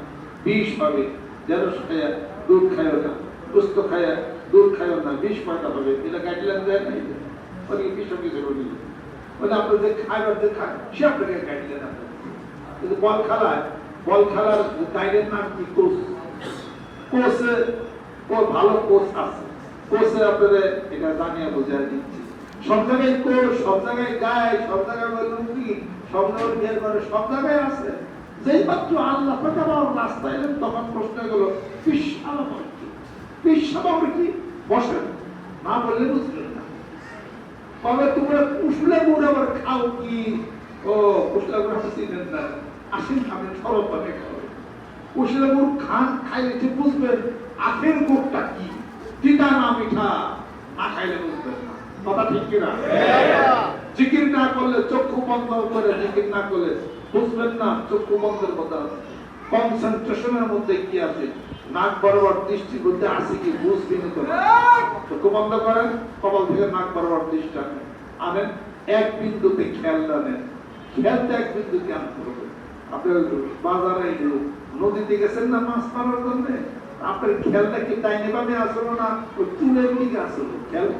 বিষ হবে, ঢেঁড়স খায়া দুধ খাইও না, গোস্ত খায়া দুধ খাইও না, বিষ পয়দা হবে। এটা গাইডলাইন দেয় না, অনেক কিছু কিছু বলি ওটা আপনার যে খাইবার যে খায় সে আপনাকে গাইডলাইন আছে। কিন্তু বল খেলায়, বল খেলার গাইডের নাম কি? কোচ। কোচে ভালো কোচ আছে, কোচে আপনাদের এটা জানিয়ে বোঝায় দিচ্ছি। সব জায়গায় কোচ, সব জায়গায় গাইড, সব জায়গায় লুঙ্গি, সব জায়গায় বিয়ে করে, সব জায়গায় আছে। যেই মাত্র আল্লাহ রাস্তায় এলেন তখন প্রশ্ন গেল পিসাবার কি? বসেন, না বললে বুঝলেন না। তবে তোমরা কুশলে গুড় আবার খাও কি? ও কুশলে গুড় আপনি চিনেন না, আসেন খাবেন, সরব পাবে খাবেন। কুশলে গুড় খান, খাইলে ঠিক বুঝবেন আখের গুড়টা কি, তিতা না মিঠা, না খাইলে বুঝবেন না। কথা ঠিক কিনা? জিকির না করলে, চক্ষু বন্ধ করে জিকির না করলে বুঝবেন না চক্ষু বন্ধের কথা আছে। কনসেন্ট্রেশনের মধ্যে কি আছে, নাক বরাবর দৃষ্টি করতে আছে কি বুঝবেন তো। চক্ষু বন্ধ করেন, কপাল থেকে নাক বরাবর দৃষ্টি আনেন, এক বিন্দুতে খেয়াল আনেন, খেয়ালটা এক বিন্দুতে আনতে হবে। আপনার বাজারে নদীতে গেছেন না মাছ মারার জন্য, আপনার খেয়ালটা কি ডাইনে বামে আসলো না ওই চুলের দিকে আসলো? খেয়াল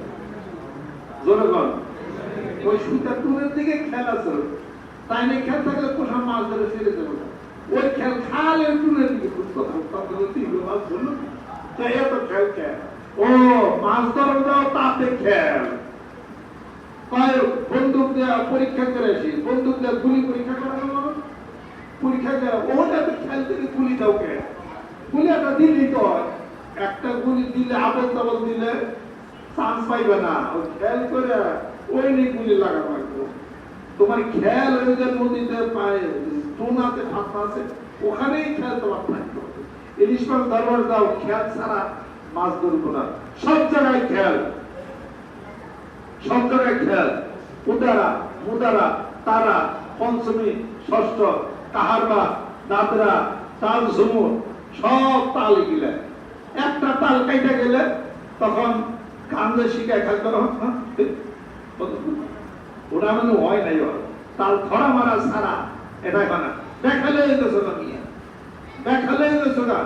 জোরে বল, ওই সুতা চুলের দিকে খেয়াল আসলো। তাই না? খেয়াল থাকলে কোথাও মাছ ধরে ছেড়ে দেবো না, ওই খেয়াল খালে চুলের দিকে মাছ ধরলো। তাই এত খেয়াল খেয়াল, ও মাছ ধরা দাও তাতে খেয়াল। বন্দুক দেওয়া পরীক্ষা করে আসি, বন্দুক দেওয়া গুলি পরীক্ষা করানো, পরীক্ষা দেওয়া ওটা তো খেয়াল থেকে গুলি দাও কে? গুলি একটা দিল্লি তো একটা গুলি দিলে আবল তাবল দিলে চান্স পাইবে না, ওই খেয়াল করে ওই নিয়ে গুলি লাগানো লাগবে। তোমার খেয়াল হয়ে যায় নদীতে পায় টুন আছে, ফাঁস আছে, ওখানেই খেয়াল তোমার থাকতে হবে। ইলিশ মাছ ধরবার যাও, খেয়াল ছাড়া মাছ ধরবো না। সব জায়গায় খেয়াল, সব জায়গায় খেয়াল। উদারা, মুদারা, তারা, পঞ্চমী, ষষ্ঠ, কাহারবা, দাদরা, তাল ঝুমুর, সব তাল গিলে। একটা তাল কাইটা গেলে তখন কান্দে শিখায় খাইতে ওটা মানে হয় নাই, তাল ধরা মারা ছাড়া এটা না। দেখালে গেছো না মিয়া, দেখালে গেছো না,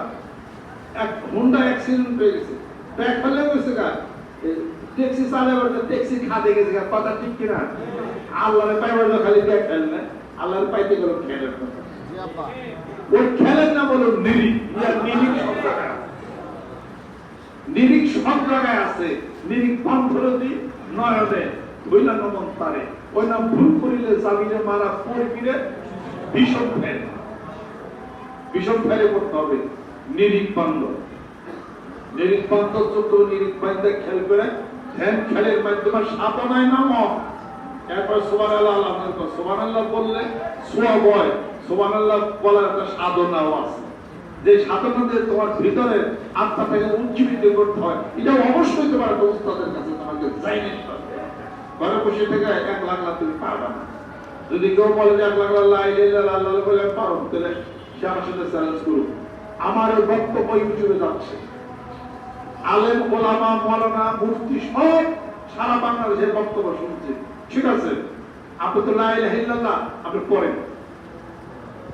এক হুন্ডা অ্যাক্সিডেন্ট হয়ে গেছে, দেখালে গেছে গা, ট্যাক্সি চালাবার ট্যাক্সি খাতে গেছে, কথা ঠিক কিনা? আল্লাহরে পাইবার খালি দেখাল না, আল্লাহরে পাইতে গেল খেলের কথা। ওই খেলের না বলো নিরিখ, নিরিখ সব জায়গায় আছে, নিরিখ সব জায়গায় আছে। নিরিখ কণ্ঠরতি নয়নে, ধইলা নমন তারে, ওই নাম ভুল করিলে জামিনে মারা পড়ে ফিরে ভীষণ ফেলে করতে হবে। নিরিখ বান্ধ যত নিরিখ বান্ধে খেল করে ধ্যান খেলের মাধ্যমে সাধনায় নাম, এরপর সুবহানাল্লাহ আল্লাহ সুবহানাল্লাহ বললে সোয়া বয়, সুবহানাল্লাহ বলার একটা সাধনাও আছে। যে সাধনাতে তোমার ভিতরে আত্মাটাকে উজ্জীবিত করতে হয়, এটা অবশ্যই তোমার একটা উস্তাদের কাছে তোমাকে চাই নিতে হবে। ঘরে বসে থেকে 1 লাখ তুমি পারবা না। যদি কেউ বলে যে 1 লাখ আল্লাহ বলে পারো, তাহলে সে আমার সাথে চ্যালেঞ্জ করুক। আমার ওই বক্তব্য ইউটিউবে যাচ্ছে, আলেম ওলামা মৌলানা মুফতি সব সারা বাংলাদেশের বক্তব্য শুনছে। ঠিক আছে, আপনি তো লা ইলাহা ইল্লাল্লাহ আপনি পড়েন,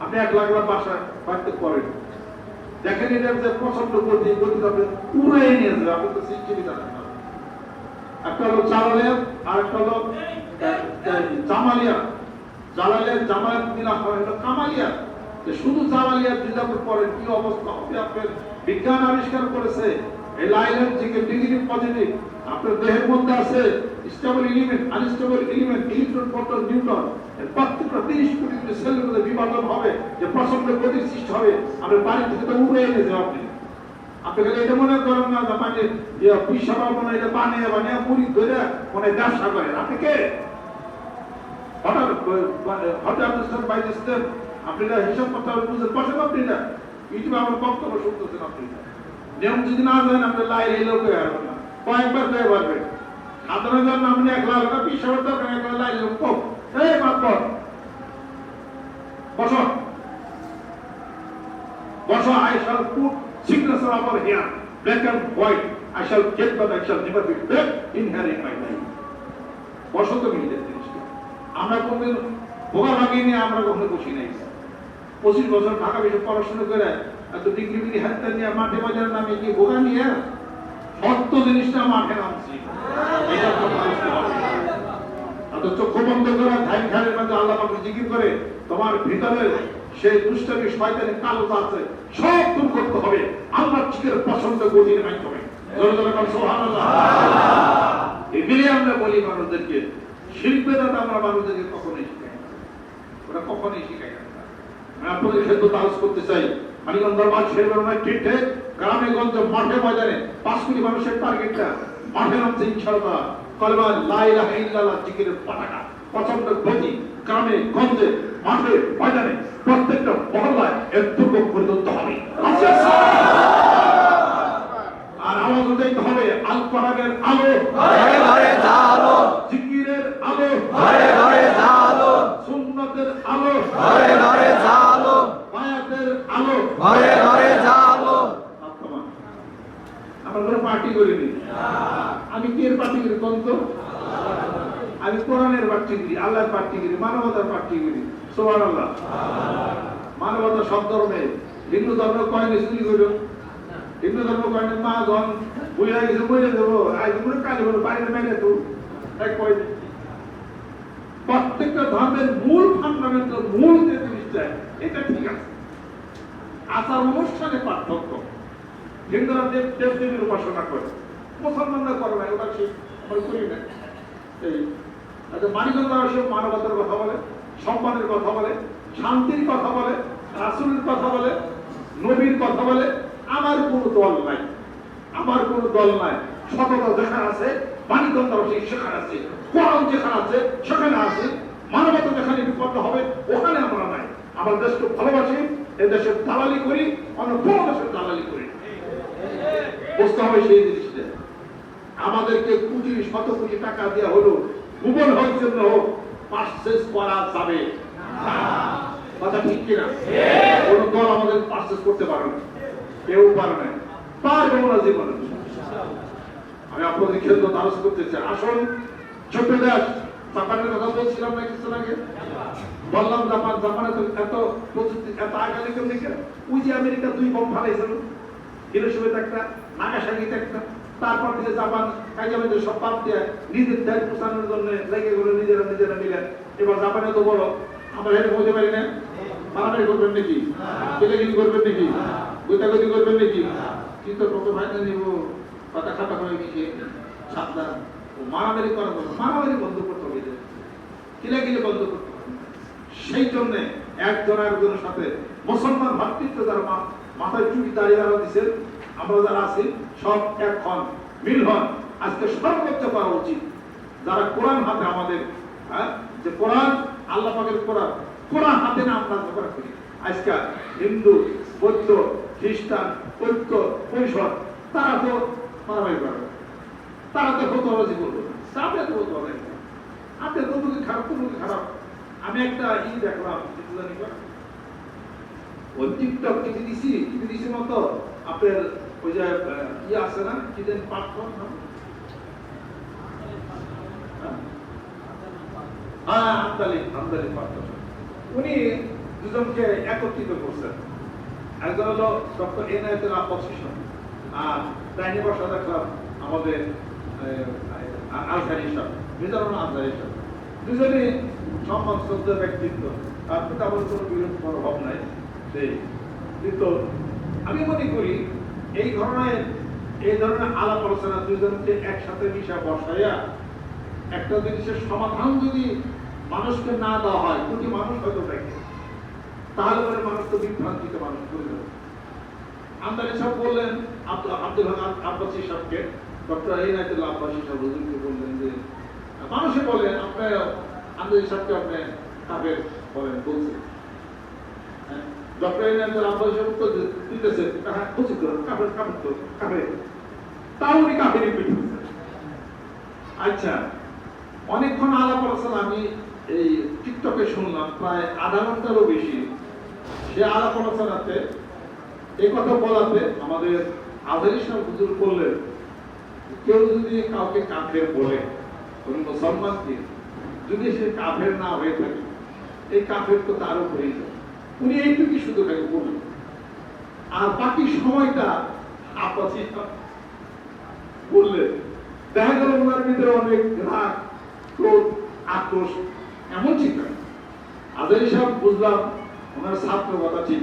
আপনি 1 লাখ বাসায় বাড়িতে পড়েন, দেখেন এটার যে প্রচন্ড গতি আপনি উড়াই নিয়ে যাবে, আপনি তো সৃষ্টি জানেন না। একটা হলো জালালিয়া আর একটা হলো জামালিয়া। জামালিয়া মিলা হলো কামালিয়া। শুধু জালালিয়া যদি আপনি পড়েন কি অবস্থা হবে আপনার। বিজ্ঞান আবিষ্কার করেছে এই লাইলের যে ডিগ্রি পজিটিভ আপনার দেহের মধ্যে আছে stable element, unstable element, electron, proton, neutron, প্রত্যেকটা 30 কোটি সেলের মধ্যে বিভাজন হবে, যে প্রচন্ড গতির সৃষ্টি হবে। আপনার বাড়ি থেকে তো উড়ে এনে যাবে। আপনি খালি এটা মনে করেন না যে মানে পিসাবা মনে এটা বানিয়ে মুড়ি ধরে মনে ব্যবসা করেন। আপনি কে হঠাৎ বাই সিস্টেম আপনি হিসাব করতে হবে, বুঝতে পারছেন? আপনি না ইউটিউবে আমার বক্তব্য শুনতেছেন, আপনি নিয়ম যদি না জানেন আপনি লাই এলেও কে পারবেন না, কয়েকবার কে পারবেন। সাধারণ জন্য আপনি 1 লাখ টাকা পিসাবার দরকার, 1 লাখ লাই এলেও কম। এই মাতবর বসো, I shall put signature over here, black and white. I shall get, but I shall never be back in here in my life. বসো তো মিলে জিনিসটা। আমরা কোনদিন ভোগা ভাগি নিয়ে আমরা কখনো বসি নাই। 25 বছর ঢাকা বিশ্বে পড়াশোনা করে এত ডিগ্রি হাতে নিয়ে মাঠে বাজারের নামে কি ভোগা নিয়ে সত্য জিনিসটা মাঠে নামছি। এটা তো এত চক্ষু বন্ধ করে ধ্যান খেলের মধ্যে আল্লাহ পাক জিকির করে তোমার ভিতরে সেই দুষ্টামি শয়তানি কালোতা আছে সব দূর করতে হবে আল্লাহর জিকির পছন্দ গতির মাধ্যমে। জোরে জোরে বল সুবহানাল্লাহ। এগুলি আমরা বলি মানুষদেরকে, শিরক বেদাত আমরা মানুষদেরকে কখনোই শিখাই না, ওরা কখনোই শিখাই না। আমি আপনাদের সাথে তালাশ করতে চাই, মানিকগঞ্জ দরবার শরীফের মধ্যে ঠিক ঠিক গ্রামে গঞ্জে মাঠে ময়দানে 5 কোটি মানুষের টার্গেটটা মাঠে নামছে ইনশাআল্লাহ। কলমা লা ইলাহা ইল্লাল্লাহ জিকিরের পতাকা প্রচন্ড গতি গ্রামে গঞ্জে মাঠে ময়দানে প্রত্যেকটা মহল্লায় এর দুর্ভোগ করে তুলতে হবে। আর আওয়াজ উঠাইতে হবে আল কোরআনের আলো ঘরে ঘরে জালো, জিকিরের আলো ঘরে ঘরে জালো, সুন্নাতের আলো ঘরে ঘরে জালো, বায়াতের আলো ঘরে ঘরে জালো। আমরা কোনো পার্টি করিনি, আমি কি এর পার্টি করি কোন তো? আমি কোরআনের পার্টি করি, আল্লাহর পার্টি করি, মানবতার পার্টি করি। সুবহানাল্লাহ। মানবতা সব ধর্মে, হিন্দু ধর্ম কয়নে চুরি করল, হিন্দু ধর্ম কয়নে মা গন বুঝা গেছে বলে দেবো আজ পুরো কালী বলো বাইরে মেরে তো এক কয়নে। প্রত্যেকটা ধর্মের মূল ফান্ডামেন্টাল মূল যে জিনিসটা এটা ঠিক আছে, আচার অনুষ্ঠানে পার্থক্য। হিন্দুরা দেবদেবীর উপাসনা করে, মুসলমানরা করে না, ওটা সে আমরা করি না। এই মানিকগঞ্জ সে মানবতার কথা বলে, সম্মানের কথা বলে, শান্তির কথা বলে, রাসূলের কথা বলে, নবীর কথা বলে। আমার কোনো দল নাই, আমার কোনো দল নাই। সততা যেখানে আছে মানিকগঞ্জ সেখানে আছে, কোরআন যেখানে আছে সেখানে আছে, মানবতা যেখানে বিপন্ন হবে ওখানে আমরা নাই। আমার দেশকে ভালোবাসি, এ দেশের দালালি করি, অন্য কোনো দেশের দালালি করি। বুঝতে হবে সেই জিনিসটা। আমাদেরকে কোটি শত কোটি টাকা দেওয়া হলো ভুবন হোক জন্য হোক, পার্সেস করা যাবে কথা ঠিক কিনা? কোন দল আমাদের পার্সেস করতে পারে না, কেউ পারে না, পারবে না জীবনে। আমি আপনাদের ক্ষেত্রে তালাশ করতে চাই। আসুন ছোট্ট দেশ জাপানের কথা বলছিলাম না কিছু আগে, বললাম জাপানে তো এত প্রযুক্তি এত আগামী কেউ দেখে। ওই যে আমেরিকা 2 বম ফালাইছিল, হিরোশিমাতে একটা, নাগাসাকিতে একটা, তারপর থেকে জাপান কাইজামেতে সব পাপ দিয়ে নিজের দেশ পোষানোর জন্য লেগে গেলো, নিজেরা মিলেন। এবার জাপানে তো বলো আমরা হেরে বলতে পারি না, মারামারি করবেন নাকি, কেলেগিরি করবেন নাকি, গোতাগতি করবেন নাকি, কিন্তু কত ফায়দা নিব, কথা খাতা হয়ে গেছে, সাবধান। মারামারি করা বন্ধ, মারামারি বন্ধ করতে হবে, কিলাকিলি বন্ধ করতে হবে। সেই জন্য একজন একজনের সাথে মুসলমান ভাতৃত্ব যারা মাথায় চুপি দাঁড়িয়ে যারা দিচ্ছেন, আমরা যারা আছি সব এক হন, মিল হন। আজকে সর্বোচ্চ করা উচিত যারা কোরআন হাতে আমাদের, যে কোরআন আল্লাহ পাকের কোরআন, কোরআন হাতে না আমরা ঝগড়া করি। আজকে হিন্দু, বৌদ্ধ, খ্রিস্টান, ঐক্য পরিষদ তারা তো মারামারি করবে, তারা তো ফতোয়াবাজি করবে না, আপনি তো বলতে পারবেন আপনি তো মুখে খারাপ, তো মুখে খারাপ। আমি একটা দেখলাম কিছু জানি ওই টিকটক কিছু দিছি মতো আপনার ওই যে আছে না কি দেন প্ল্যাটফর্ম, আমদানি প্ল্যাটফর্ম, উনি দুজনকে একত্রিত করছেন। একজন হলো ডক্টর এনায়েতুল আব্বাস হিসাব, আর ডাইনি বসা দেখলাম আমাদের আজহারি হিসাব, মিজানুল আজহারি হিসাব। দুজনই সম্মান শ্রদ্ধা ব্যক্তিত্ব, তার প্রতি আমার কোনো বিরোধ মনোভাব নাই। সেই কিন্তু আমি মনে করি এই ধরনের আলাপ আলোচনা দুজনকে একসাথে মিশা বসাইয়া একটা জিনিসের সমাধান যদি মানুষকে না দেওয়া হয়, কোটি মানুষ হয়তো দেখে, তাহলে পরে মানুষ তো বিভ্রান্তিতে মানুষ করে যাবে। আমদানি সাহেব বললেন আব্দুল হক আব্বাসী সাহেবকে, ডক্টর এনায়েতুল্লাহ আব্বাসী সাহেব হুজুরকে বললেন যে মানুষে বলেন আপনার আমদানি সাহেবকে আপনি কাফের বলেন বলছেন। ডক্টর এনায়েতুল্লাহ আব্বাসী সাহেব উত্তর দিতেছে হ্যাঁ বলছি তো কাফের কাফের তো কাফের, তাও উনি কাফেরই পিঠ করছেন। আচ্ছা, অনেকক্ষণ আলাপ আলোচনা আমি এই টিকটকে শুনলাম, প্রায় আধা ঘন্টারও বেশি। সে আলাপ আলোচনাতে এই কথা বলাতে আমাদের আজহারি সাহেব হুজুর বললেন, কেউ যদি কাউকে কাফের বলে, কোন মুসলমানকে যদি সে কাফের না হয়ে থাকে, এই কাফের তো তার উপরেই যায়। উনি এইটুকুই শুধু তাকে বললেন, আর বাকি সময়টা আব্বাসী বললেন। দেখা গেল ওনার ভিতরে অনেক রাগ, ক্রোধ, আক্রোশ এমন ঠিক না। আজহারি সাহেব বুঝলাম ওনার ছাত্র কথা ঠিক,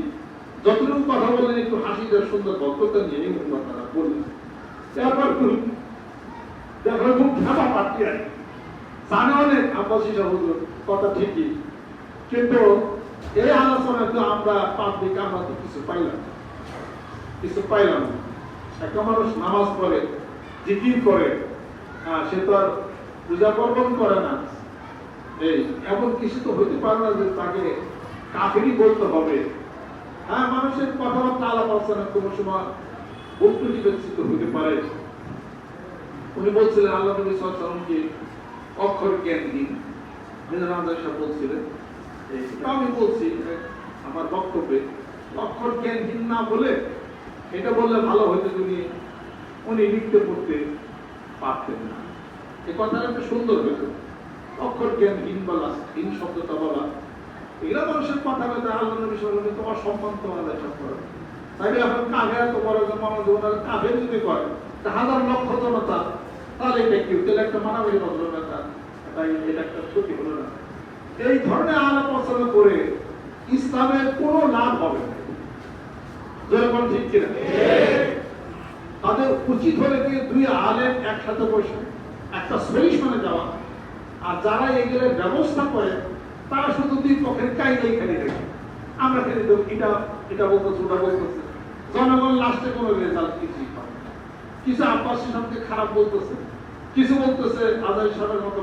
যতটুকু কথা বললেন একটু হাসি দেওয়ার সুন্দর বক্তব্য নিয়ে কথাটা বললেন। তারপর খুব খেপা পাঠি আর জানে অনেক আব্বাসী সাহেব কথা ঠিকই, কিন্তু এই আলোচনায় তো আমরা পাবলিক আমরা তো কিছু পাইলাম না। একটা মানুষ নামাজ পড়ে, জিকির করে, সে তো আর পূজা পার্বণ করে না, এই এমন কিছু তো হইতে পারে না যে তাকে কাফেরই বলতে হবে। হ্যাঁ, মানুষের কথাবার্তা আলাপ আলোচনা কোনো সময় বস্তু বিবেচিত হতে পারে। উনি বলছিলেন আল্লাহ নবী সাল্লাল্লাহু আলাইহি ওয়াসাল্লামকে অক্ষর জ্ঞান দিন, মিজানুল সাহেব বলছিলেন। আমি বলছি আমার বক্তব্যে অক্ষর জ্ঞানহীন না বলে এটা বললে ভালো হইতো যদি উনি লিখতে পড়তে পারতেন না। এই কথাটা একটু সুন্দর হইতো, অক্ষর জ্ঞানহীন বলা, হীন শব্দটা বলা, এরা মানুষের কথা বলতে আল্লাহ নবী সাল্লাল্লাহু আলাইহি ওয়াসাল্লাম তোমার সম্মান তোমার সব করে। তাইলে এখন কাফের তো বড় মানুষ কাফের যদি করে হাজার লক্ষ জনতা, তাহলে এটা কি তাহলে একটা মানবিক বদল না, তাই এটা একটা ক্ষতি হলো না। এই ধরনের আলাপ আলোচনা করে ইসলামের কোনো লাভ হবে না, যেরকম ঠিক কিনা। তাদের উচিত হলে কি দুই আলেম একসাথে বসে একটা সলিউশনে যাওয়া, আর যারা এগুলোর ব্যবস্থা করে তারা শুধু দুই পক্ষের কায়দাই খেলে দেখে, আমরা খেলে দেবো এটা বলতেছে ওটা বলতেছে, জনগণ লাস্টে কোনো রেজাল্ট কিছুই পাবে। কিছু আব্বাসী সাহেবকে খারাপ বলতেছে, কিছু বলতেছে আজহারি সাহেবের মতো